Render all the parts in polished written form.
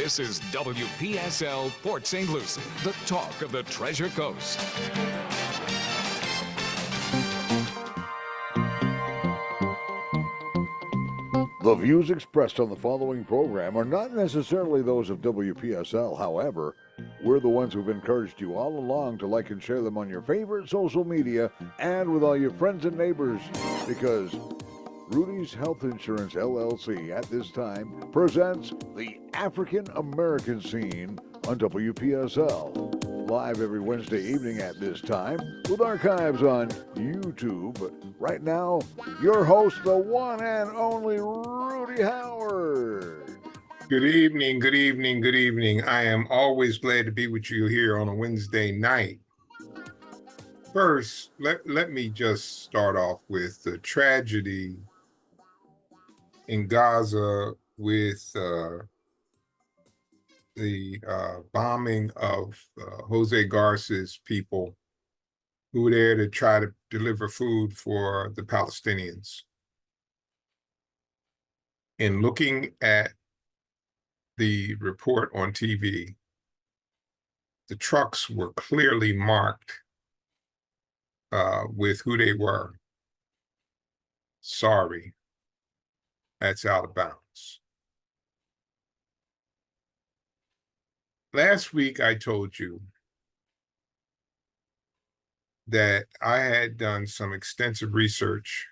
This is WPSL Port St. Lucie, the talk of the Treasure Coast. The views expressed on the following program are not necessarily those of WPSL. However, we're the ones who've encouraged you all along to like and share them on your favorite social media and with all your friends and neighbors, because Rudy's Health Insurance LLC at this time presents the African American Scene on WPSL. Live every Wednesday evening at this time with archives on YouTube. But right now, your host, the one and only Rudy Howard. Good evening, good evening, good evening. I am always glad to be with you here on a Wednesday night. First, let me just start off with the tragedy in Gaza with the bombing of Jose Garza's people who were there to try to deliver food for the Palestinians. In looking at the report on TV, the trucks were clearly marked with who they were. Sorry, that's out of bounds. Last week, I told you that I had done some extensive research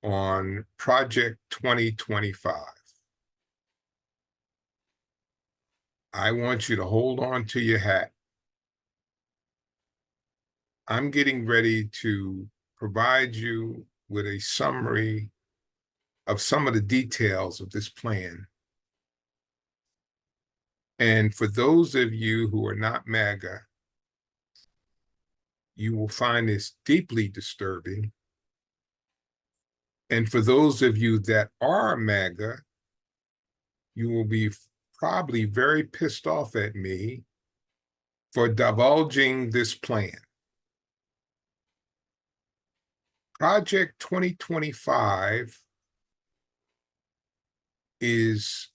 on Project 2025. I want you to hold on to your hat. I'm getting ready to provide you with a summary of some of the details of this plan. And for those of you who are not MAGA, you will find this deeply disturbing. And for those of you that are MAGA, you will be probably very pissed off at me for divulging this plan. Project 2025 is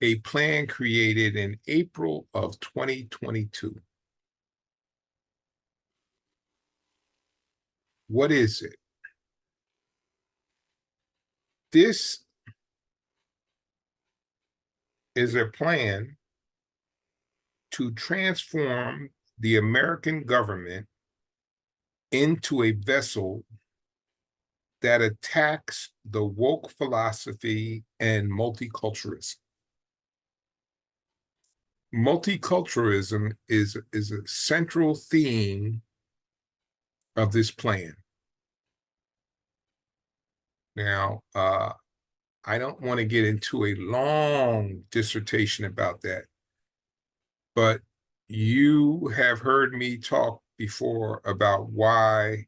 a plan created in April of 2022. What is it? This is a plan to transform the American government into a vessel that attacks the woke philosophy and multiculturalism. Multiculturalism is a central theme of this plan. Now, I don't want to get into a long dissertation about that, but you have heard me talk before about why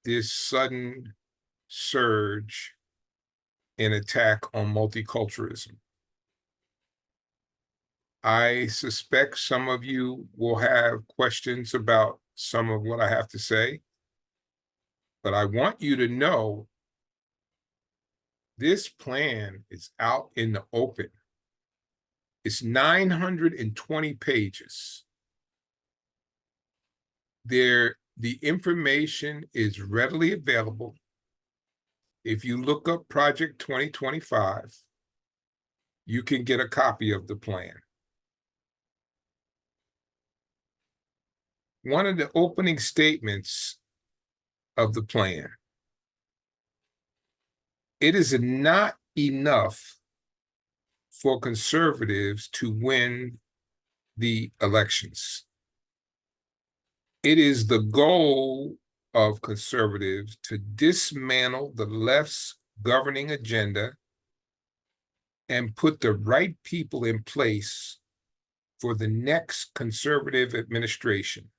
this sudden surge in attack on multiculturalism. I suspect some of you will have questions about some of what I have to say, but I want you to know this plan is out in the open. It's 920 pages. The information is readily available. If you look up Project 2025, you can get a copy of the plan. One of the opening statements of the plan: it is not enough for conservatives to win the elections. It is the goal of conservatives to dismantle the left's governing agenda and put the right people in place for the next conservative administration.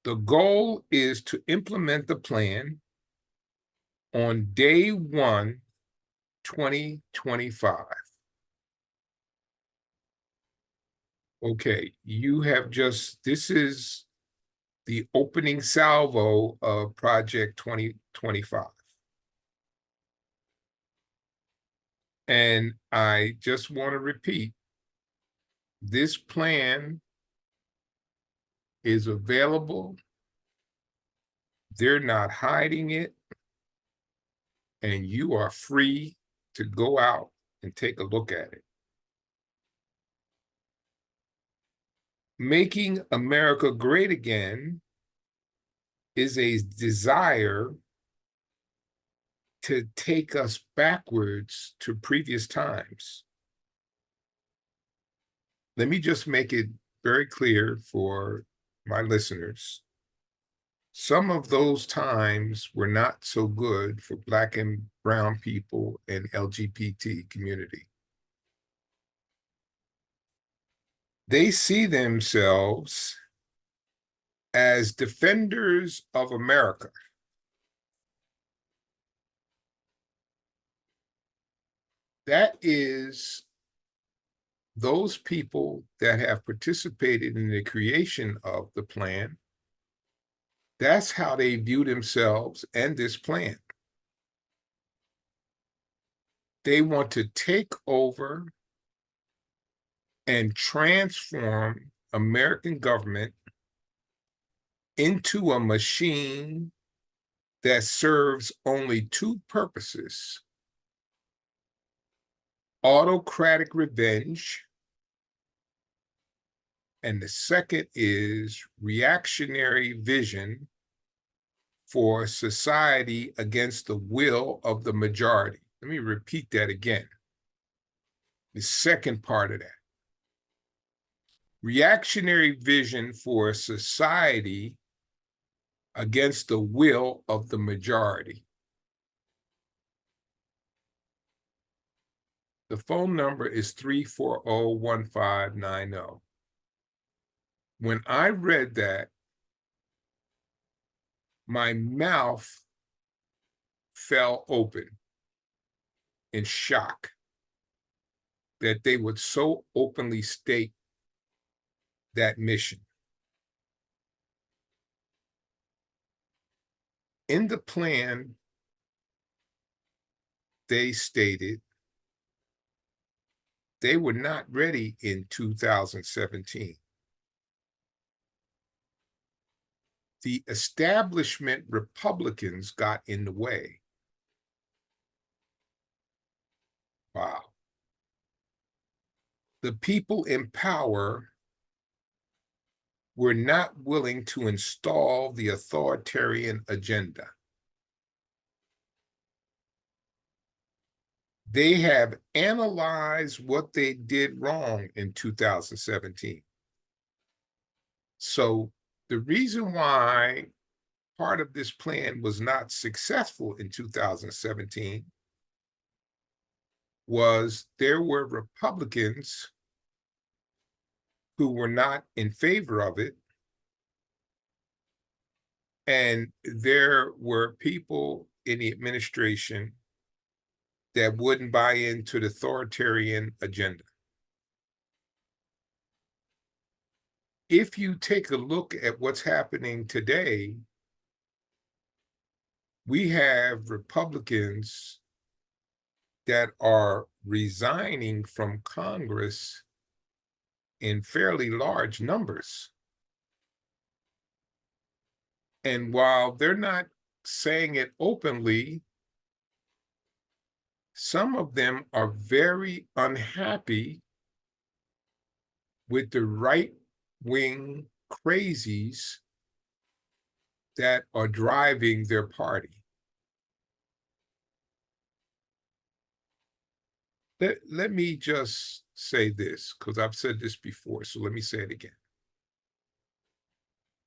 The goal is to implement the plan on day 1, 2025. Okay, this is the opening salvo of Project 2025. And I just want to repeat, this plan is available. They're not hiding it. And you are free to go out and take a look at it. Making America great again is a desire to take us backwards to previous times. Let me just make it very clear for my listeners. Some of those times were not so good for Black and brown people and LGBT community. They see themselves as defenders of America. That is those people that have participated in the creation of the plan. That's how they view themselves and this plan. They want to take over and transform American government into a machine that serves only two purposes: autocratic revenge, and the second is reactionary vision for society against the will of the majority. Let me repeat that again. The second part of that. Reactionary vision for society against the will of the majority. The phone number is 340-1590. When I read that, my mouth fell open in shock that they would so openly state that mission. In the plan, they stated they were not ready in 2017. The establishment Republicans got in the way. Wow. The people in power were not willing to install the authoritarian agenda. They have analyzed what they did wrong in 2017. So the reason why part of this plan was not successful in 2017 was there were Republicans who were not in favor of it, and there were people in the administration that wouldn't buy into the authoritarian agenda. If you take a look at what's happening today, we have Republicans that are resigning from Congress in fairly large numbers. And while they're not saying it openly, some of them are very unhappy with the right-wing crazies that are driving their party. Let me just say this, because I've said this before, so let me say it again.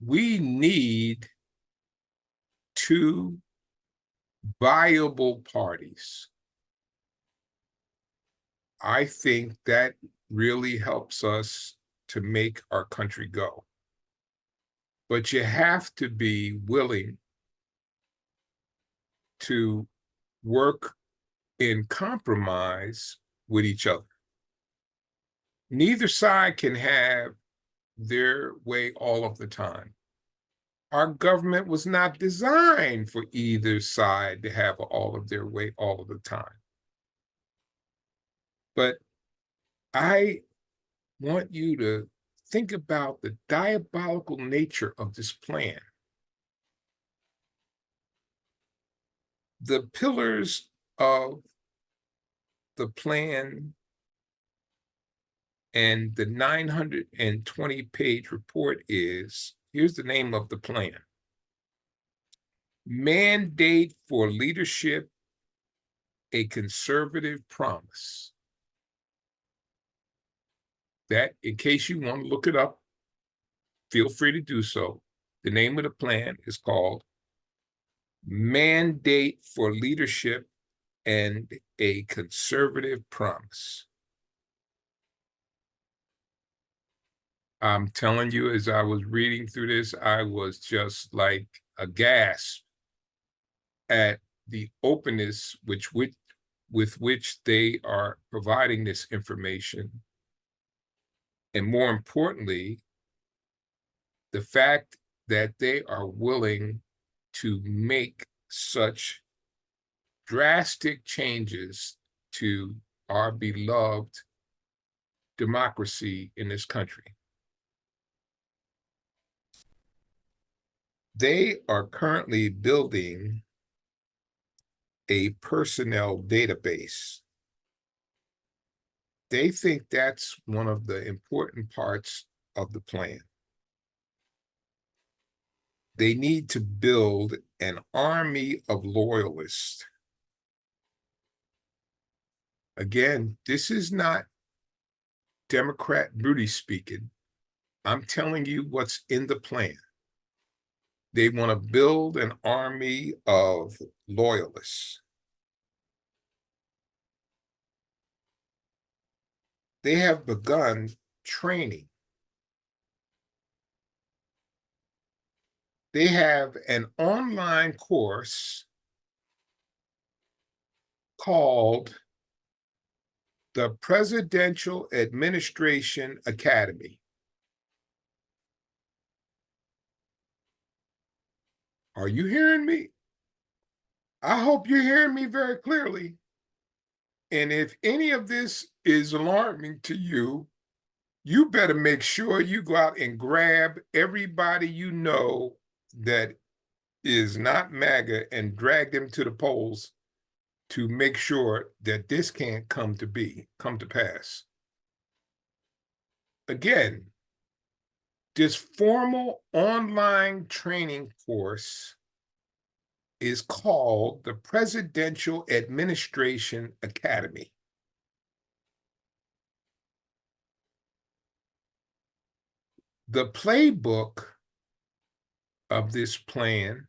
We need two viable parties. I think that really helps us to make our country go. But you have to be willing to work in compromise with each other. Neither side can have their way all of the time. Our government was not designed for either side to have all of their way all of the time. But I want you to think about the diabolical nature of this plan. The pillars of the plan and the 920-page report is, here's the name of the plan: Mandate for Leadership, a Conservative Promise. That, in case you want to look it up, feel free to do so. The name of the plan is called Mandate for Leadership and a Conservative Promise. I'm telling you, as I was reading through this, I was just like aghast at the openness with which they are providing this information. And more importantly, the fact that they are willing to make such drastic changes to our beloved democracy in this country. They are currently building a personnel database. They think that's one of the important parts of the plan. They need to build an army of loyalists. Again, this is not Democrat Rudy speaking. I'm telling you what's in the plan. They want to build an army of loyalists. They have begun training. They have an online course called the Presidential Administration Academy. Are you hearing me? I hope you're hearing me very clearly. And if any of this is alarming to you, you better make sure you go out and grab everybody you know that is not MAGA and drag them to the polls to make sure that this can't come to pass. Again, this formal online training course is called the Presidential Administration Academy. The playbook of this plan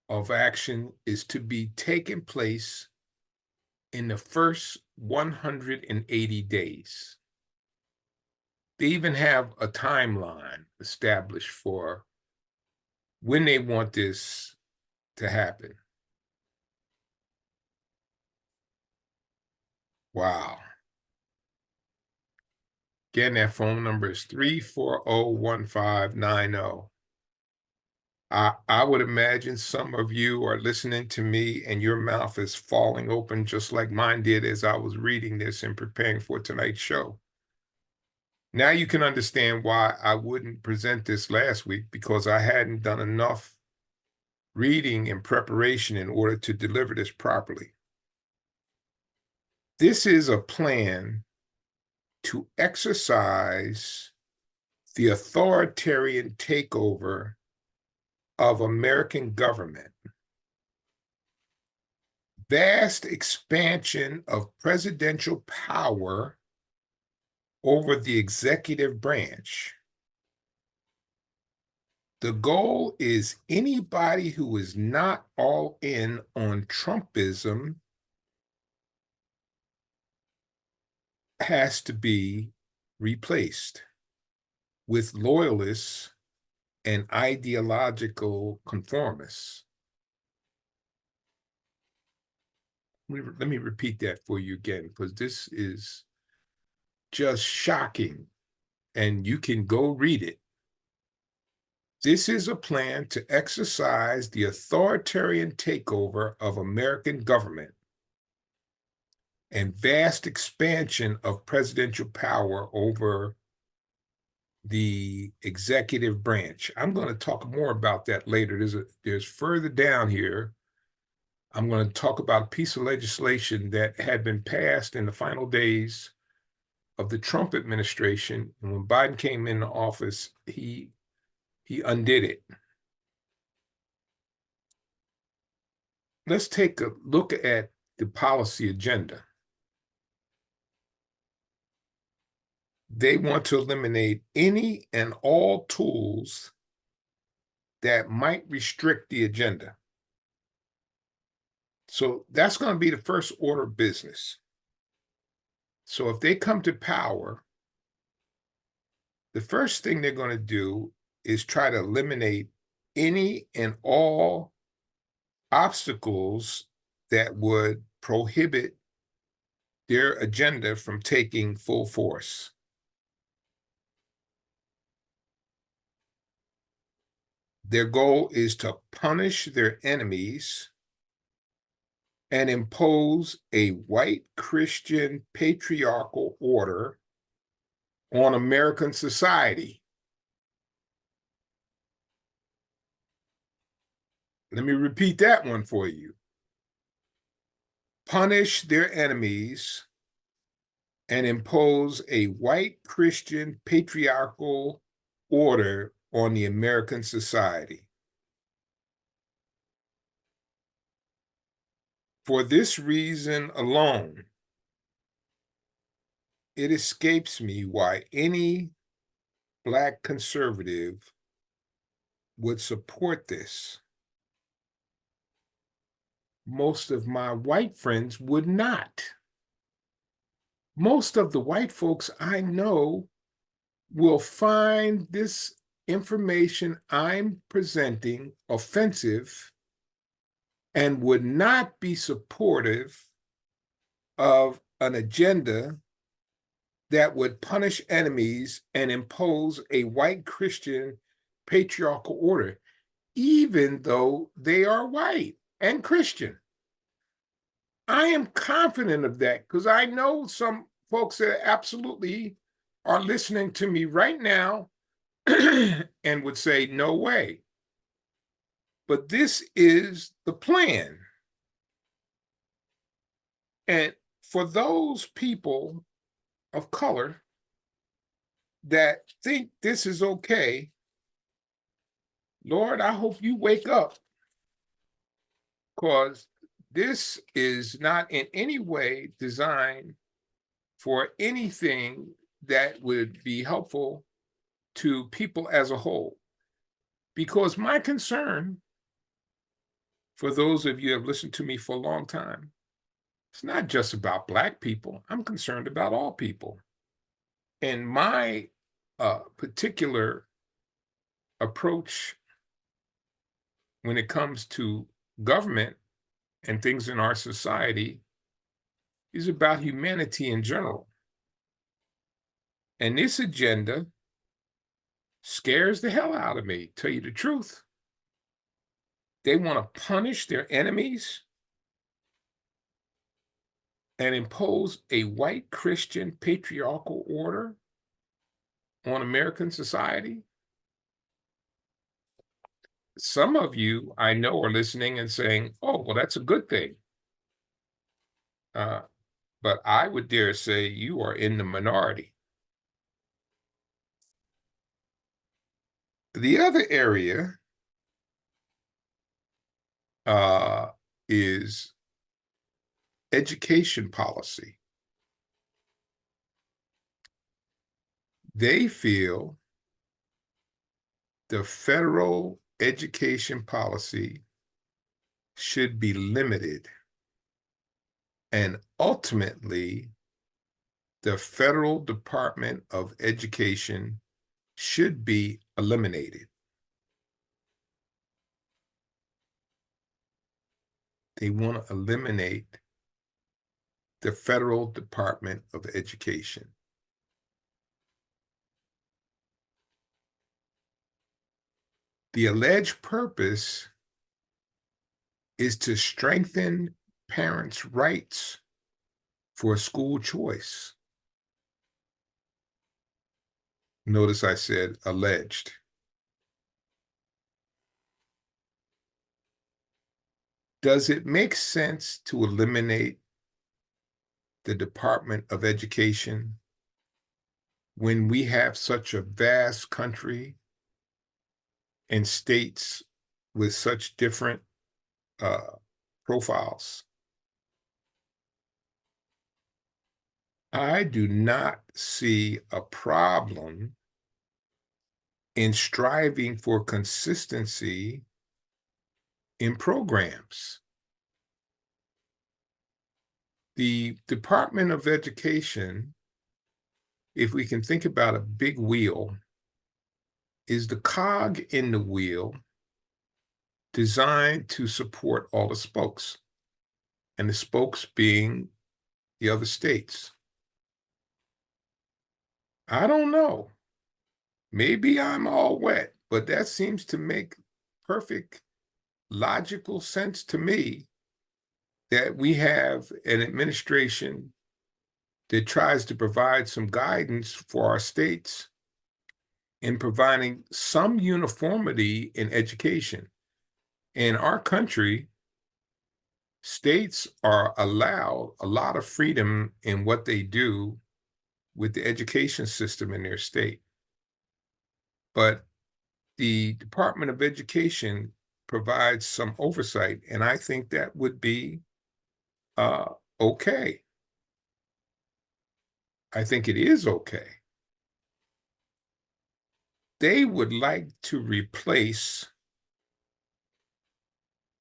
of action is to be taking place in the first 180 days. They even have a timeline established for when they want this to happen. Wow. Again, that phone number is 340-1590. I would imagine some of you are listening to me and your mouth is falling open just like mine did as I was reading this and preparing for tonight's show. Now you can understand why I wouldn't present this last week, because I hadn't done enough reading and preparation in order to deliver this properly. This is a plan to exercise the authoritarian takeover of American government, vast expansion of presidential power over the executive branch. The goal is anybody who is not all in on Trumpism has to be replaced with loyalists and ideological conformists. Let me repeat that for you again, because this is just shocking, and you can go read it. This is a plan to exercise the authoritarian takeover of American government, and vast expansion of presidential power over the executive branch. I'm going to talk more about that later. There's further down here. I'm going to talk about a piece of legislation that had been passed in the final days of the Trump administration. And when Biden came into office, he undid it. Let's take a look at the policy agenda. They want to eliminate any and all tools that might restrict the agenda. So that's going to be the first order of business. So if they come to power, the first thing they're going to do is try to eliminate any and all obstacles that would prohibit their agenda from taking full force. Their goal is to punish their enemies and impose a white Christian patriarchal order on American society. Let me repeat that one for you. Punish their enemies and impose a white Christian patriarchal order on the American society. For this reason alone, it escapes me why any Black conservative would support this. Most of my white friends would not. Most of the white folks I know will find this information I'm presenting offensive and would not be supportive of an agenda that would punish enemies and impose a white Christian patriarchal order, even though they are white and Christian. I am confident of that because I know some folks that absolutely are listening to me right now and would say, no way. But this is the plan. And for those people of color that think this is okay, Lord, I hope you wake up, because this is not in any way designed for anything that would be helpful to people as a whole. Because my concern, for those of you who have listened to me for a long time, it's not just about Black people. I'm concerned about all people. And my particular approach when it comes to government and things in our society is about humanity in general. And this agenda scares the hell out of me, tell you the truth. They want to punish their enemies and impose a white Christian patriarchal order on American society. Some of you I know are listening and saying, oh, well, that's a good thing. But I would dare say you are in the minority. The other area is education policy. They feel the federal education policy should be limited, and ultimately, the federal Department of Education should be eliminated. They want to eliminate the federal Department of Education. The alleged purpose is to strengthen parents' rights for school choice. Notice I said alleged. Does it make sense to eliminate the Department of Education when we have such a vast country and states with such different profiles? I do not see a problem in striving for consistency in programs. The Department of Education, if we can think about a big wheel, is the cog in the wheel designed to support all the spokes, and the spokes being the other states. I don't know. Maybe I'm all wet, but that seems to make perfect logical sense to me that we have an administration that tries to provide some guidance for our states in providing some uniformity in education. In our country, states are allowed a lot of freedom in what they do with the education system in their state. But the Department of Education provides some oversight, and I think that would be okay. I think it is okay. They would like to replace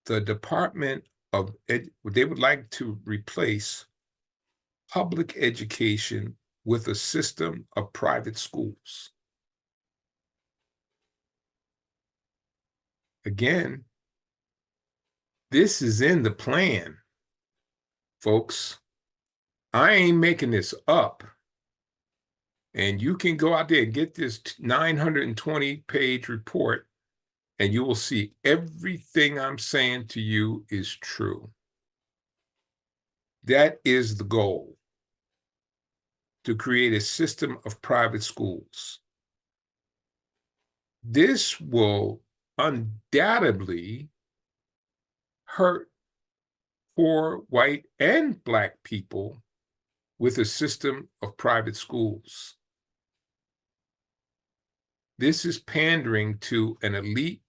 the Department of they would like to replace public education with a system of private schools. Again, this is in the plan, folks. I ain't making this up. And you can go out there and get this 920-page report, and you will see everything I'm saying to you is true. That is the goal, to create a system of private schools. This will undoubtedly hurt poor white and Black people with a system of private schools. This is pandering to an elite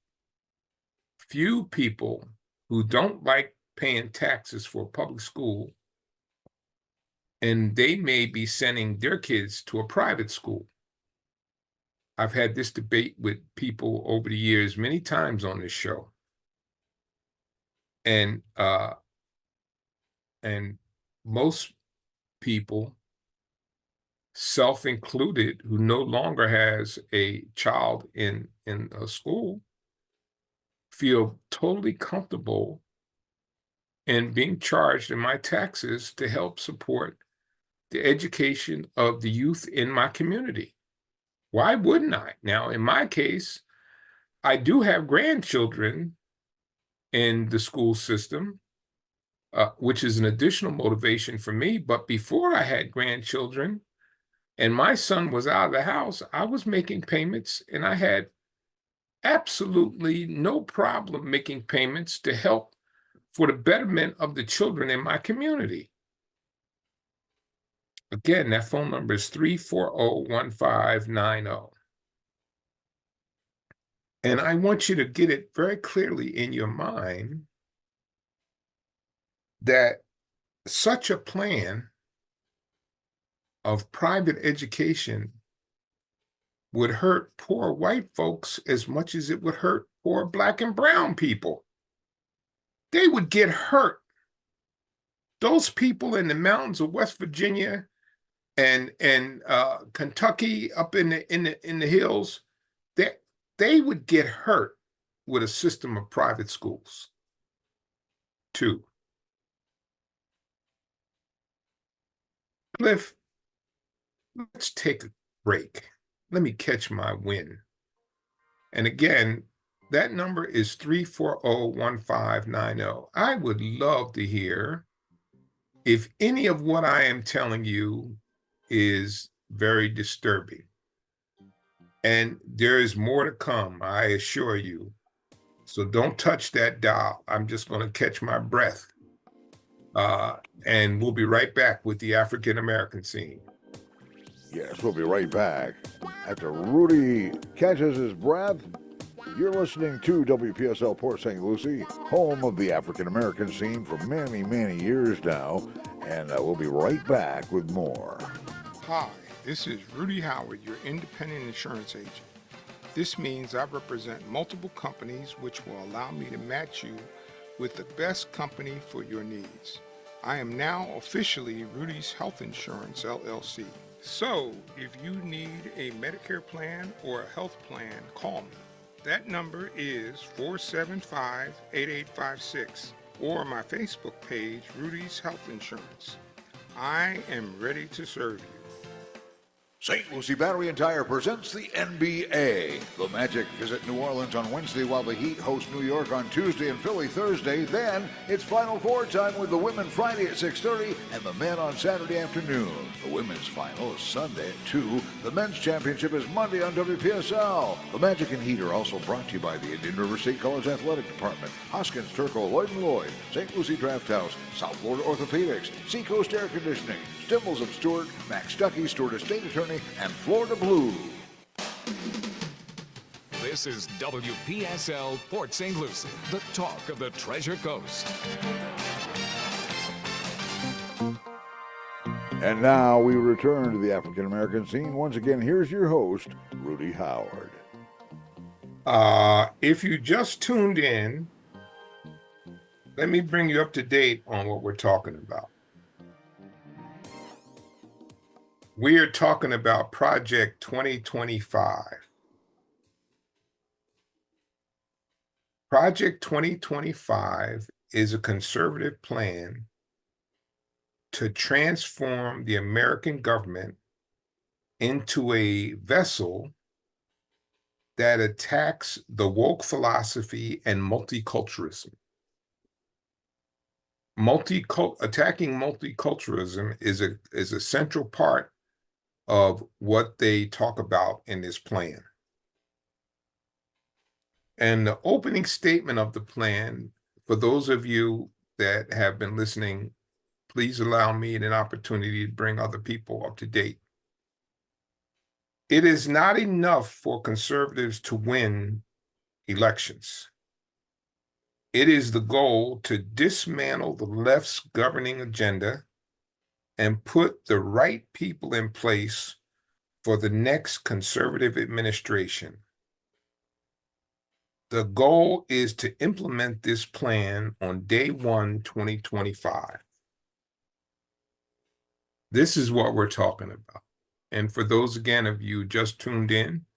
few people who don't like paying taxes for a public school, and they may be sending their kids to a private school. I've had this debate with people over the years many times on this show. And most people, self-included, who no longer has a child in a school, feel totally comfortable in being charged in my taxes to help support the education of the youth in my community. Why wouldn't I? Now, in my case, I do have grandchildren in the school system, which is an additional motivation for me. But before I had grandchildren and my son was out of the house, I was making payments, and I had absolutely no problem making payments to help for the betterment of the children in my community. Again, that phone number is 340-1590. And I want you to get it very clearly in your mind that such a plan of private education would hurt poor white folks as much as it would hurt poor Black and brown people. They would get hurt. Those people in the mountains of West Virginia and Kentucky, up in the hills, they would get hurt with a system of private schools. 2. Cliff, let's take a break. Let me catch my wind. And again, that number is 340-1590. I would love to hear If any of what I am telling you is very disturbing, and there is more to come, I assure you. So don't touch that dial. I'm just going to catch my breath. And we'll be right back with the African American scene. Yes, we'll be right back. After Rudy catches his breath, you're listening to WPSL Port St. Lucie, home of the African American scene for many, many years now. And we'll be right back with more. Hi, this is Rudy Howard, your independent insurance agent. This means I represent multiple companies which will allow me to match you with the best company for your needs. I am now officially Rudy's Health Insurance, LLC. So, if you need a Medicare plan or a health plan, call me. That number is 475-8856 or my Facebook page, Rudy's Health Insurance. I am ready to serve you. St. Lucie Battery and Tire presents the NBA. The Magic visit New Orleans on Wednesday while the Heat host New York on Tuesday and Philly Thursday. Then it's Final Four time with the women Friday at 6:30 and the men on Saturday afternoon. The women's final is Sunday at 2. The men's championship is Monday on WPSL. The Magic and Heat are also brought to you by the Indian River State College Athletic Department, Hoskins, Turco, Lloyd & Lloyd, St. Lucie Draft House, South Florida Orthopedics, Seacoast Air Conditioning, Stimbles of Stewart, Max Stuckey, Stewart Estate Attorney, and Florida Blue. This is WPSL Port St. Lucie, the talk of the Treasure Coast. And now we return to the African American scene. Once again, here's your host, Rudy Howard. If you just tuned in, let me bring you up to date on what we're talking about. We are talking about Project 2025. Project 2025 is a conservative plan to transform the American government into a vessel that attacks the woke philosophy and multiculturalism. Attacking multiculturalism is a central part of what they talk about in this plan. And the opening statement of the plan, for those of you that have been listening, please allow me an opportunity to bring other people up to date. It is not enough for conservatives to win elections. It is the goal to dismantle the left's governing agenda and put the right people in place for the next conservative administration. The goal is to implement this plan on day 1, 2025. This is what we're talking about. And for those, again, of you just tuned in,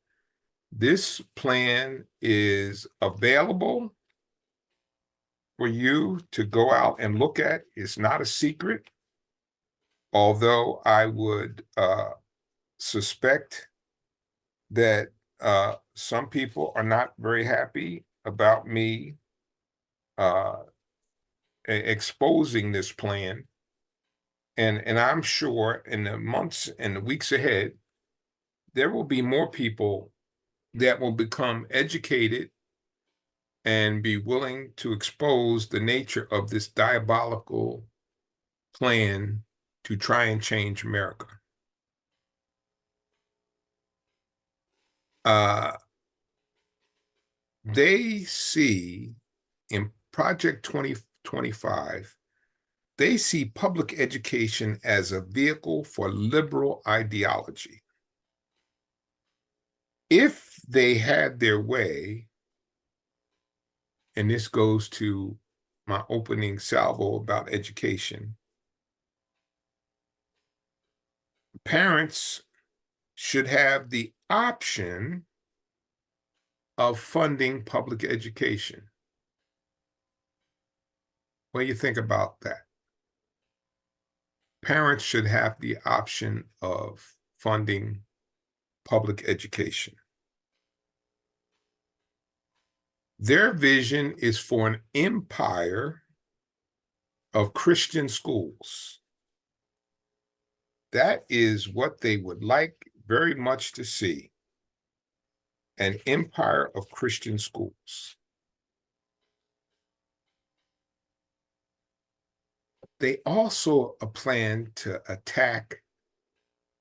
this plan is available for you to go out and look at. It's not a secret, although I would suspect that some people are not very happy about me exposing this plan. And I'm sure in the months and the weeks ahead, there will be more people that will become educated and be willing to expose the nature of this diabolical plan to try and change America. They see in Project 2025, they see public education as a vehicle for liberal ideology. If they had their way, and this goes to my opening salvo about education, parents should have the option of funding public education. What do you think about that? Parents should have the option of funding public education. Their vision is for an empire of Christian schools. That is what they would like very much to see. An empire of Christian schools. They also plan to attack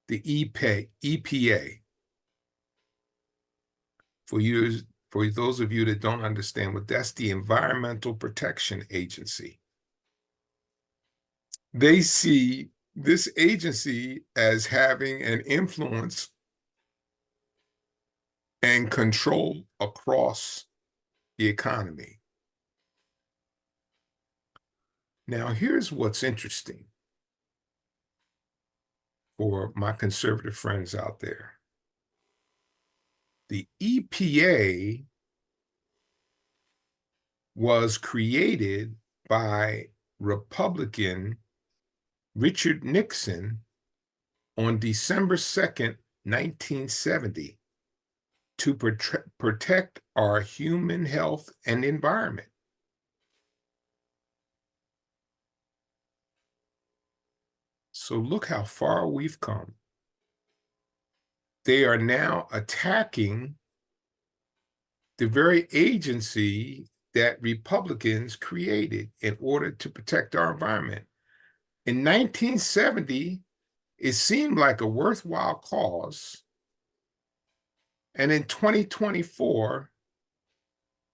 the EPA. For those of you that don't understand what that's, the Environmental Protection Agency. They see this agency as having an influence and control across the economy. Now, here's what's interesting for my conservative friends out there. The EPA was created by Republican Richard Nixon on December 2nd, 1970, to protect our human health and environment. So look how far we've come. They are now attacking the very agency that Republicans created in order to protect our environment. In 1970, it seemed like a worthwhile cause. And in 2024,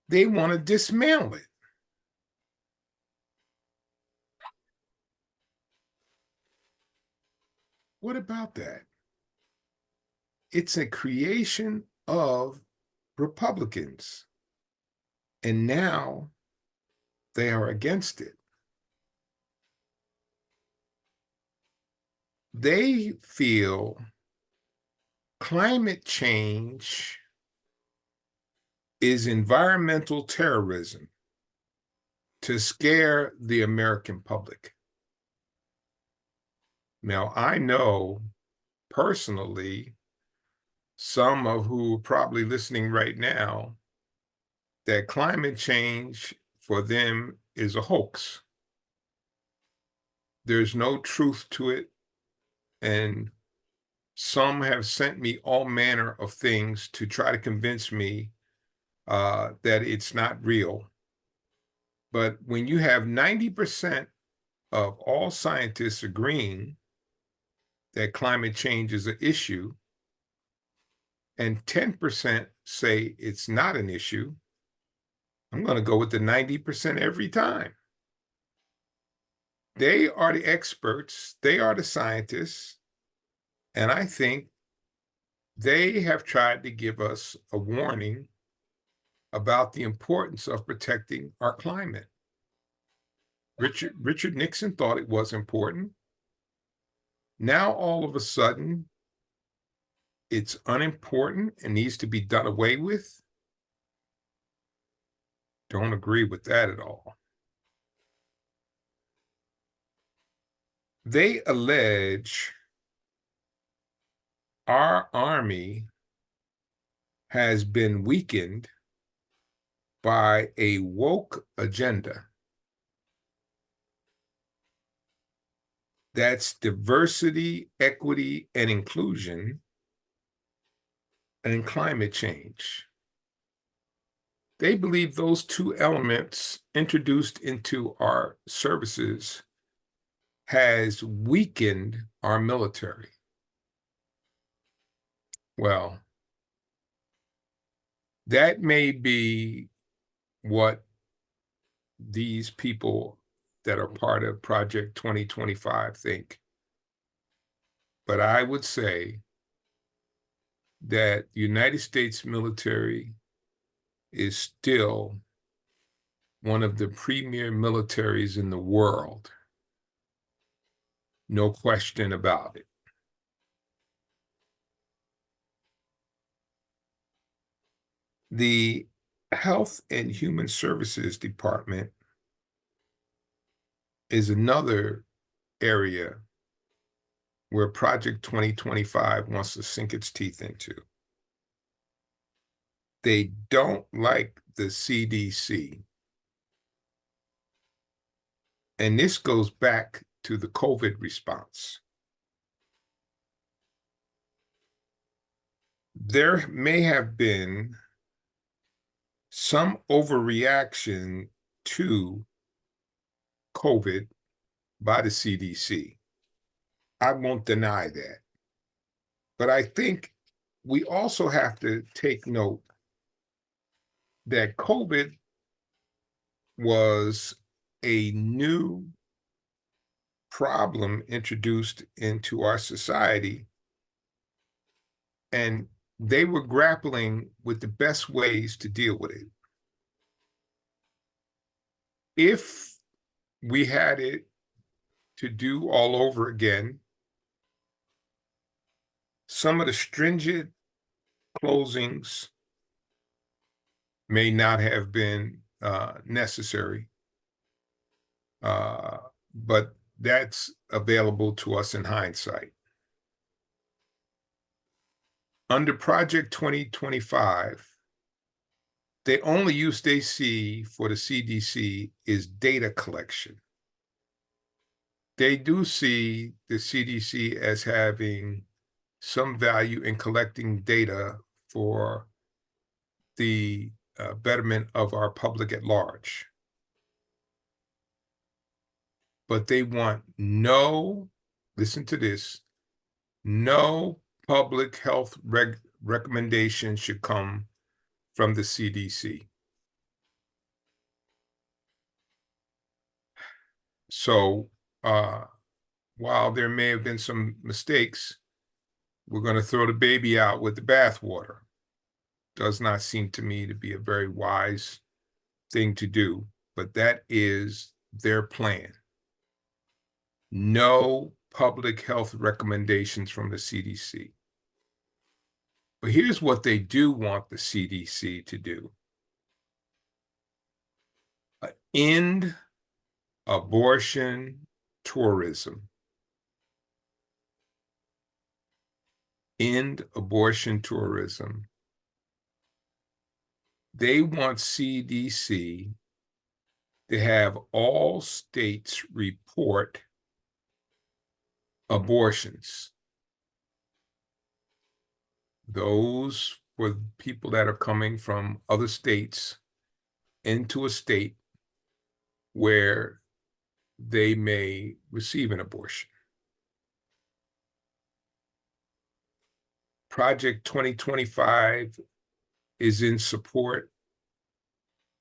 they want to dismantle it. What about that? It's a creation of Republicans. And now they are against it. They feel climate change is environmental terrorism to scare the American public. Now, I know personally some of who are probably listening right now that climate change for them is a hoax. There's no truth to it, and some have sent me all manner of things to try to convince me that it's not real. But when you have 90% of all scientists agreeing that climate change is an issue, and 10% say it's not an issue, I'm going to go with the 90% every time. They are the experts, they are the scientists, and I think they have tried to give us a warning about the importance of protecting our climate. Richard Nixon thought it was important. Now, all of a sudden, it's unimportant and needs to be done away with. Don't agree with that at all. They allege our army has been weakened by a woke agenda. That's diversity, equity, and inclusion, and climate change. They believe those two elements introduced into our services has weakened our military. Well, that may be what these people that are part of Project 2025 think. But I would say that the United States military is still one of the premier militaries in the world. No question about it. The Health and Human Services Department is another area where Project 2025 wants to sink its teeth into. They don't like the CDC. And this goes back to the COVID response. there may have been some overreaction to COVID by the CDC. I won't deny that. But I think we also have to take note that COVID was a new problem introduced into our society, and they were grappling with the best ways to deal with it. If we had it to do all over again, some of the stringent closings may not have been necessary, but that's available to us in hindsight. Under Project 2025, the only use they see for the CDC is data collection. They do see the CDC as having some value in collecting data for the betterment of our public at large. But they want listen to this, no public health recommendation should come from the CDC. So while there may have been some mistakes, we're going to throw the baby out with the bathwater. Does not seem to me to be a very wise thing to do, but that is their plan. No public health recommendations from the CDC. But here's what they do want the CDC to do. End abortion tourism. End abortion tourism. They want CDC to have all states report abortions. Those for people that are coming from other states into a state where they may receive an abortion. Project 2025 is in support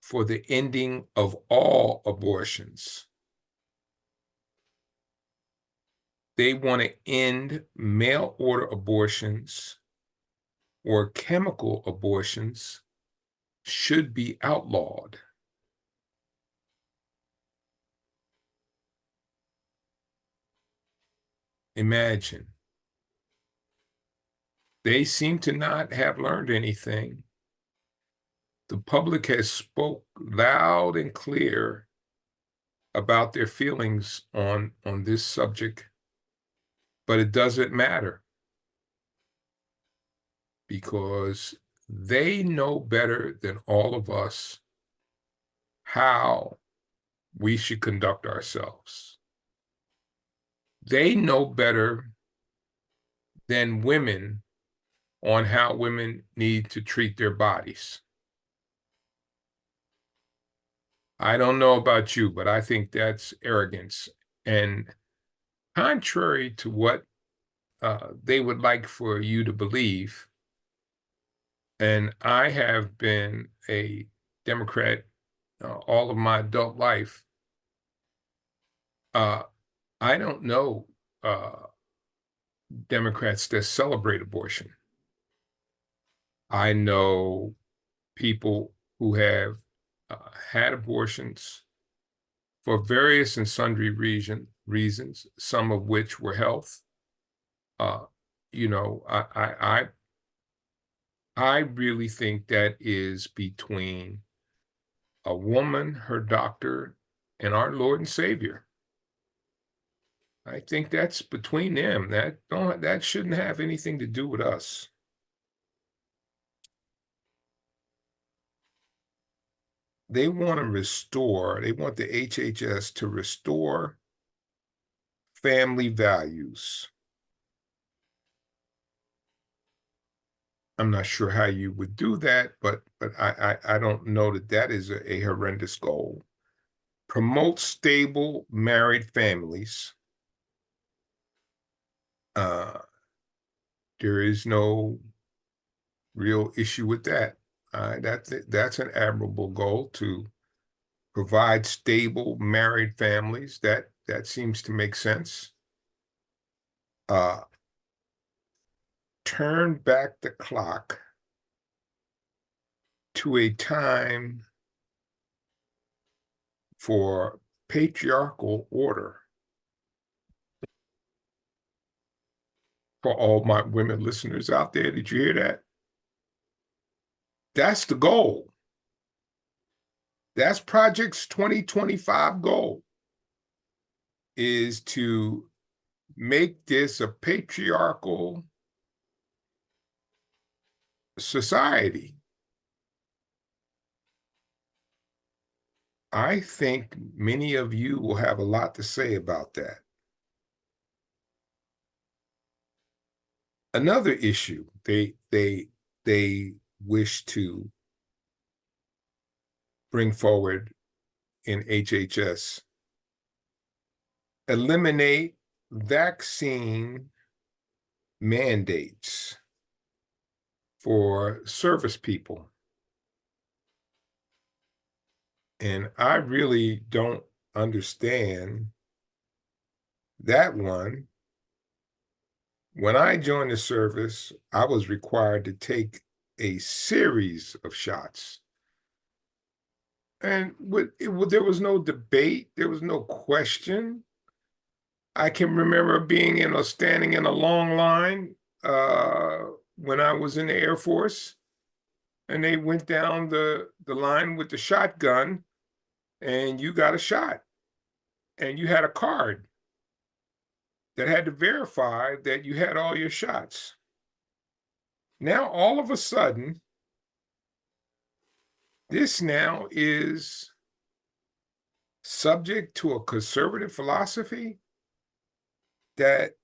for the ending of all abortions. They want to end mail order abortions, or chemical abortions should be outlawed. Imagine. They seem to not have learned anything. The public has spoke loud and clear about their feelings on this subject, but it doesn't matter because they know better than all of us how we should conduct ourselves. They know better than women on how women need to treat their bodies. I don't know about you, but I think that's arrogance. And contrary to what they would like for you to believe, and I have been a Democrat all of my adult life, I don't know Democrats that celebrate abortion. I know people who have had abortions for various and sundry reasons, some of which were health. You know, I really think that is between a woman, her doctor, and our Lord and Savior. I think that's between them. That shouldn't have anything to do with us. They want to restore, they want the HHS to restore family values. I'm not sure how you would do that, but I don't know that that is a horrendous goal. Promote stable married families. There is no real issue with that. That's an admirable goal to provide stable married families. That seems to make sense. Turn back the clock to a time for patriarchal order. For all my women listeners out there, did you hear that? That's the goal. That's Project's 2025 goal, is to make this a patriarchal society. I think many of you will have a lot to say about that. Another issue they wish to bring forward in HHS: eliminate vaccine mandates for service people. And I really don't understand that one. When I joined the service, I was required to take a series of shots. And there was no debate, there was no question. I can remember standing in a long line when I was in the Air Force, and they went down the line with the shotgun, and you got a shot, and you had a card that had to verify that you had all your shots. Now, all of a sudden, this now is subject to a conservative philosophy that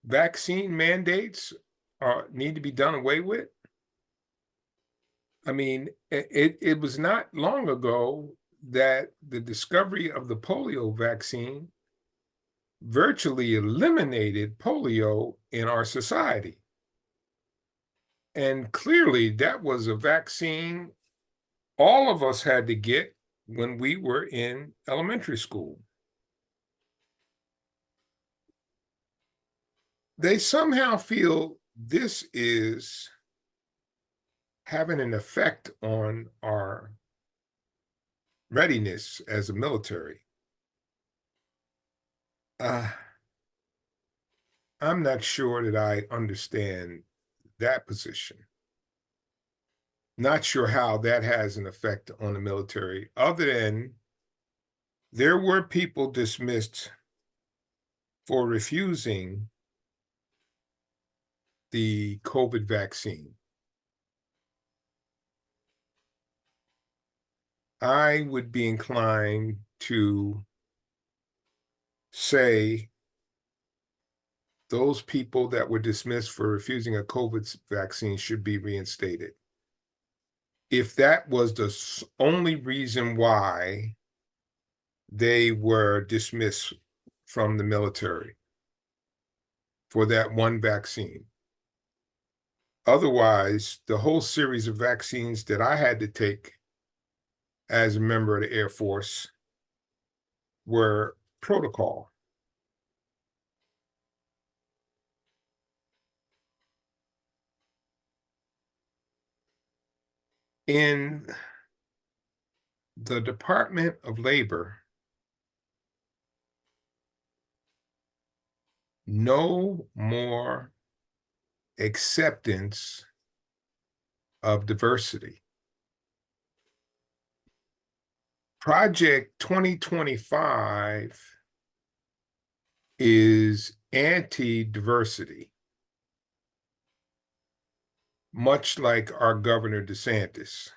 vaccine mandates need to be done away with. I mean, it was not long ago that the discovery of the polio vaccine virtually eliminated polio in our society. And clearly, that was a vaccine all of us had to get when we were in elementary school. They somehow feel this is having an effect on our readiness as a military. I'm not sure that I understand that position. Not sure how that has an effect on the military, other than there were people dismissed for refusing the COVID vaccine. I would be inclined to say those people that were dismissed for refusing a COVID vaccine should be reinstated. If that was the only reason why they were dismissed from the military, for that one vaccine. Otherwise, the whole series of vaccines that I had to take as a member of the Air Force were protocol. In the Department of Labor, no more acceptance of diversity. Project 2025 is anti-diversity, much like our Governor DeSantis.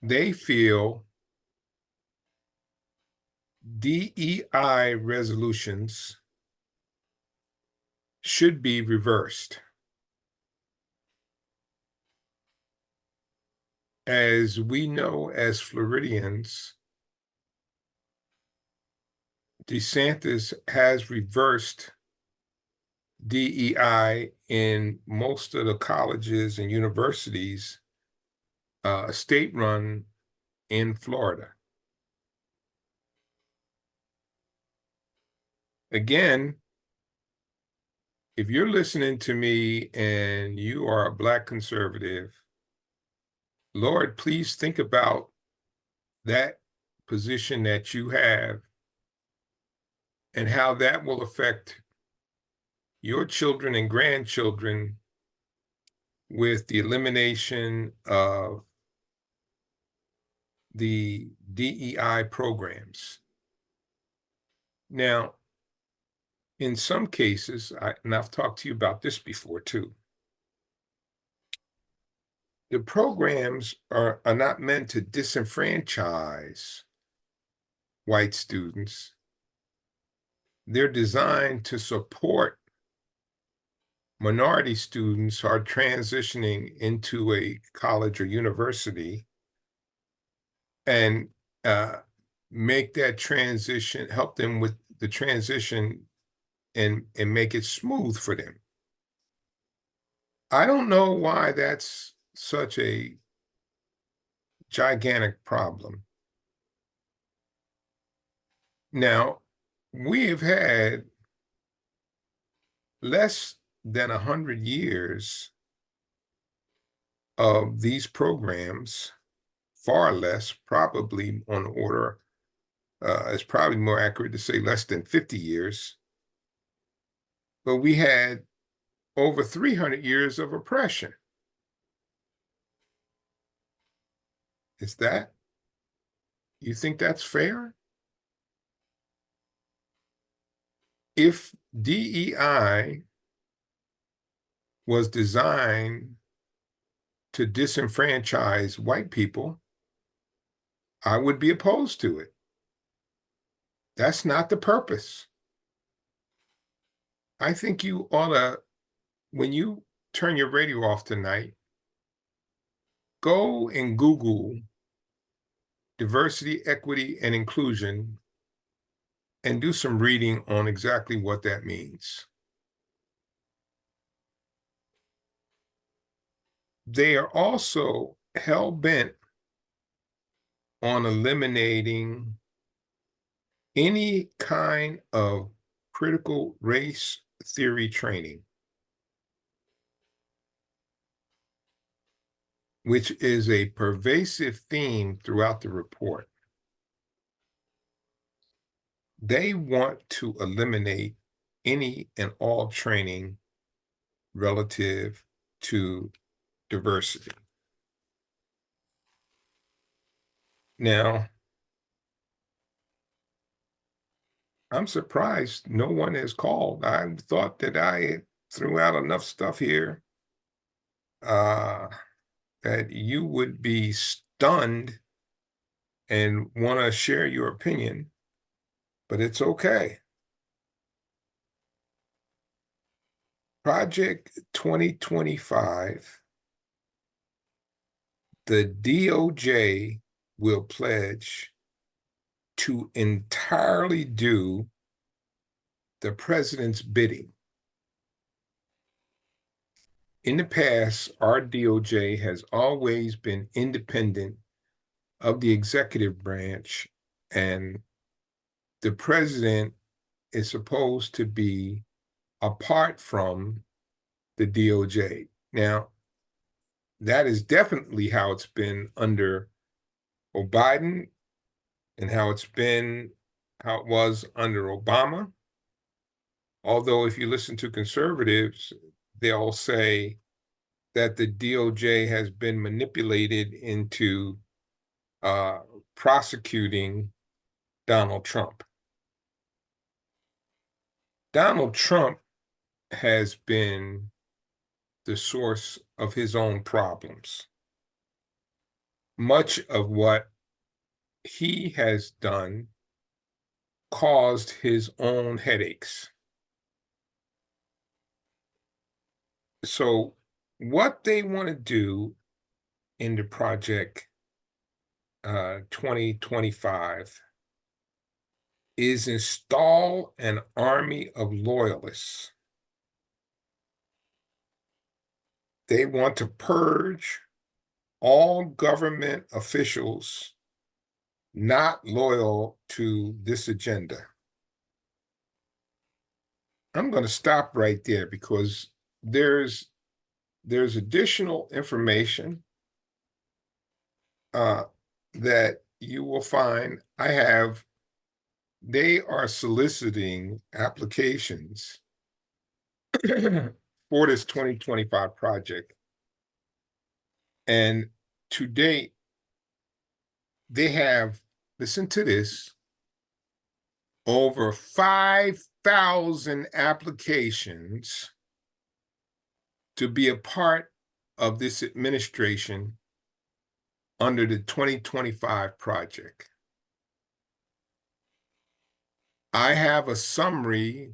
They feel DEI resolutions should be reversed. As we know as Floridians, DeSantis has reversed DEI in most of the colleges and universities, state-run in Florida. Again, if you're listening to me and you are a Black conservative, Lord, please think about that position that you have and how that will affect your children and grandchildren with the elimination of the DEI programs. Now, in some cases, and I've talked to you about this before too, the programs are not meant to disenfranchise white students. They're designed to support minority students who are transitioning into a college or university and make that transition, help them with the transition and make it smooth for them. I don't know why that's such a gigantic problem. Now, we have had less than 100 years of these programs, far less, probably on order, it's probably more accurate to say less than 50 years, but we had over 300 years of oppression. You think that's fair? If DEI was designed to disenfranchise white people, I would be opposed to it. That's not the purpose. I think you ought to, when you turn your radio off tonight, go and Google diversity, equity, and inclusion and do some reading on exactly what that means. They are also hell-bent on eliminating any kind of critical race theory training, which is a pervasive theme throughout the report. They want to eliminate any and all training relative to diversity. Now, I'm surprised no one has called. I thought that I threw out enough stuff here that you would be stunned and want to share your opinion, but it's okay. Project 2025, the DOJ will pledge to entirely do the president's bidding. In the past, our DOJ has always been independent of the executive branch, and the president is supposed to be apart from the DOJ. Now, that is definitely how it's been under Biden and how it was under Obama. Although if you listen to conservatives, they'll say that the DOJ has been manipulated into prosecuting Donald Trump. Donald Trump has been the source of his own problems. Much of what he has done caused his own headaches. So what they want to do in the project 2025 is install an army of loyalists. They want to purge all government officials not loyal to this agenda. I'm going to stop right there because there's additional information that you will find. They are soliciting applications for this 2025 project. And to date, they have, listen to this, over 5,000 applications to be a part of this administration under the 2025 project. I have a summary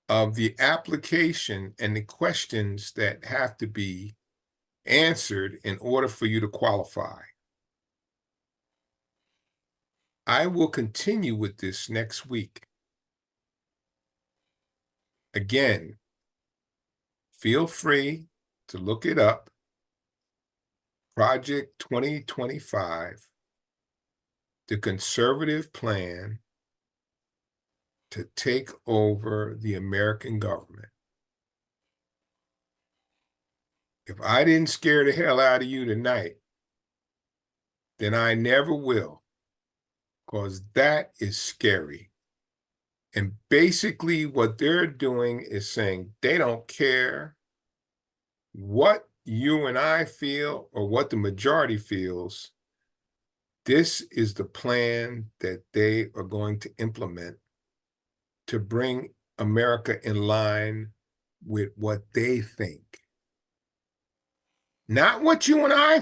of the application and the questions that have to be answered in order for you to qualify. I will continue with this next week. Again, feel free to look it up. Project 2025, the conservative plan to take over the American government. If I didn't scare the hell out of you tonight, then I never will, because that is scary. And basically what they're doing is saying they don't care what you and I feel or what the majority feels. This is the plan that they are going to implement to bring America in line with what they think. Not what you and I